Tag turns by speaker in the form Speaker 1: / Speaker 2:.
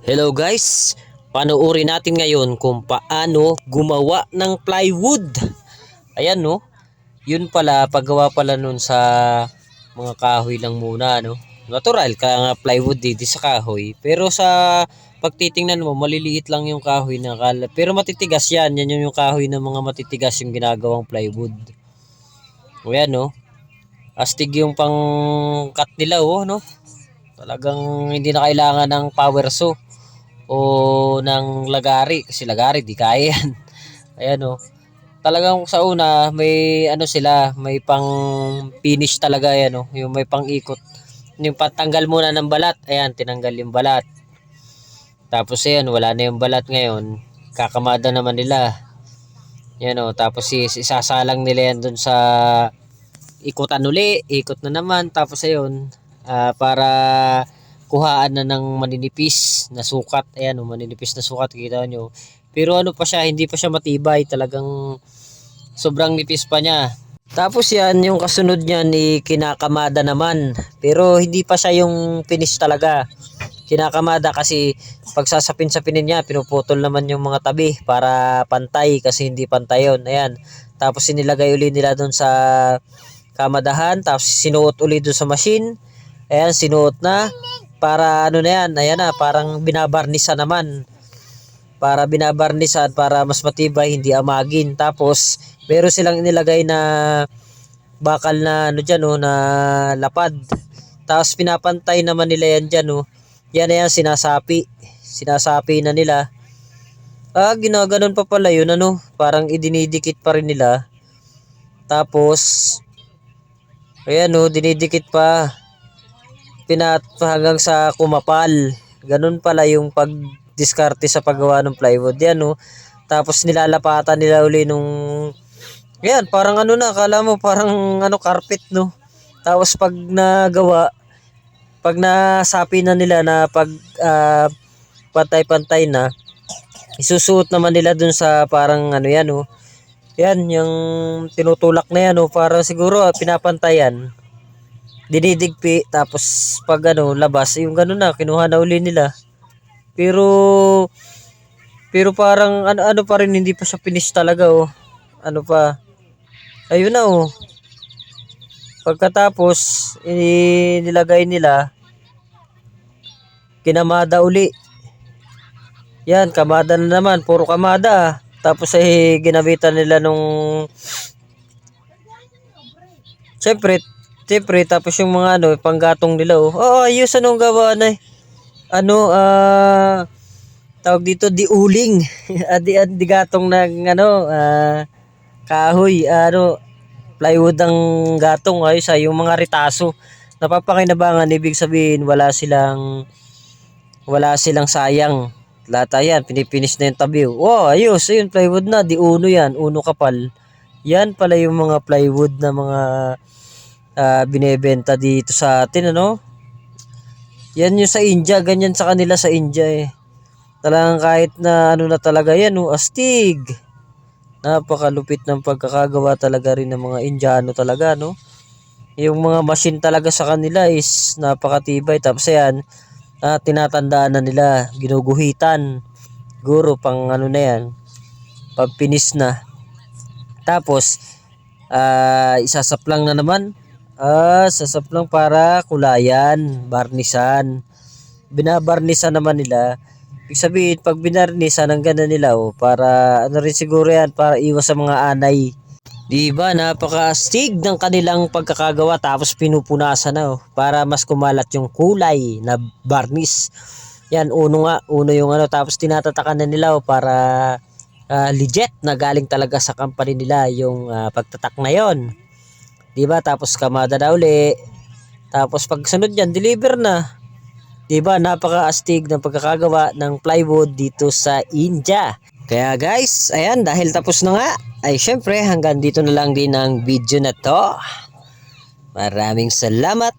Speaker 1: Hello guys, panoorin natin ngayon kung paano gumawa ng plywood. Ayan no, yun pala paggawa pala nun sa mga kahoy lang muna no. Natural kaya nga plywood dito sa kahoy. Pero sa pagtitingnan mo, maliliit lang yung kahoy na kala. Pero matitigas yan, yan yung kahoy ng mga matitigas yung ginagawang plywood. O yan no, astig yung pang cut nila no. Talagang hindi na kailangan ng power saw o ng lagari kasi lagari di kaya yan. Ayan o, talagang sa una may ano sila, may pang finish talaga yan o, yung may pang ikot, yung patanggal muna ng balat. Ayan, tinanggal yung balat, tapos ayan wala na yung balat. Ngayon kakamada naman nila yan o, tapos isasalang nila yan dun sa ikutan uli, ikot na naman, tapos ayun para kuhaan na ng maninipis na sukat. Ayan o, maninipis na sukat, kita nyo. Pero ano pa siya, hindi pa siya matibay, talagang sobrang nipis pa niya. Tapos yan, yung kasunod niyan ni kinakamada naman, pero hindi pa siya yung finish talaga. Kinakamada kasi pag sasapin-sapinin niya, pinuputol naman yung mga tabi para pantay, kasi hindi pantay yun. Ayan, tapos sinilagay uli nila doon sa kamadahan, tapos sinuot uli doon sa machine. Ayan, sinuot na para ano na yan, ayan na, parang binabarnisan naman, para binabarnisan para mas matibay, hindi amagin. Tapos meron silang inilagay na bakal na ano dyan na lapad, tapos pinapantay naman nila yan dyan yan na yan, sinasapi na nila. Ginaganon pa pala yun, parang idinidikit pa rin nila. Tapos ayan dinidikit pa hanggang sa kumapal. Ganun pala yung pagdiskarte sa paggawa ng plywood yan Tapos nilalapatan nila uli nung yan, parang akala mo parang carpet Tapos pag nasapi na nila na pantay-pantay na, isusuot naman nila dun sa parang yan yan yung tinutulak na yan para siguro pinapantayan, dinidigpi. Tapos pag labas, yung ganun na, kinuha na uli nila. Pero parang ano pa rin, hindi pa siya finish talaga ano pa, ayun na pagkatapos nilagay nila, kinamada uli. Yan, kamada na naman, puro kamada. Tapos ginabitan nila nung Siyempre, tapos yung mga panggatong nila ayos gawa na tawag dito, di uling. di gatong ng kahoy, plywood ang gatong. Ayos yung mga ritaso, napapakinabangan. Ibig sabihin wala silang sayang. Lahat ayan, pinipinish na yung tabi. Ayos, ayun, plywood na, di uno yan, uno kapal. Yan pala yung mga plywood na mga binebenta dito sa atin yan yung sa India, ganyan sa kanila sa India talagang kahit na na talaga yan astig. Napakalupit ng pagkakagawa talaga rin ng mga Indiano talaga yung mga machine talaga sa kanila is napakatibay. Tapos ayan, tinatandaan na nila, ginuguhitan siguro pang na yan, pag finish na. Tapos isasaplang na naman, sasaplang para kulayan, barnisan. Binabarnisan naman nila. Ibig sabihin, pag binarnisan ang ganda nila para rin siguro yan, para iwas sa mga anay. Diba, napaka-astig ng kanilang pagkakagawa. Tapos pinupunasan na para mas kumalat yung kulay na barnis. Yan, uno yung tapos tinatatakan na nila para legit na galing talaga sa company nila yung pagtatak na yon. Diba, tapos kamada na uli. Tapos pag sunod yan, deliver na. Diba, napaka-astig ng pagkakagawa ng plywood dito sa India. Kaya guys, ayan, dahil tapos na nga, ay syempre hanggang dito na lang din ang video na to. Maraming salamat.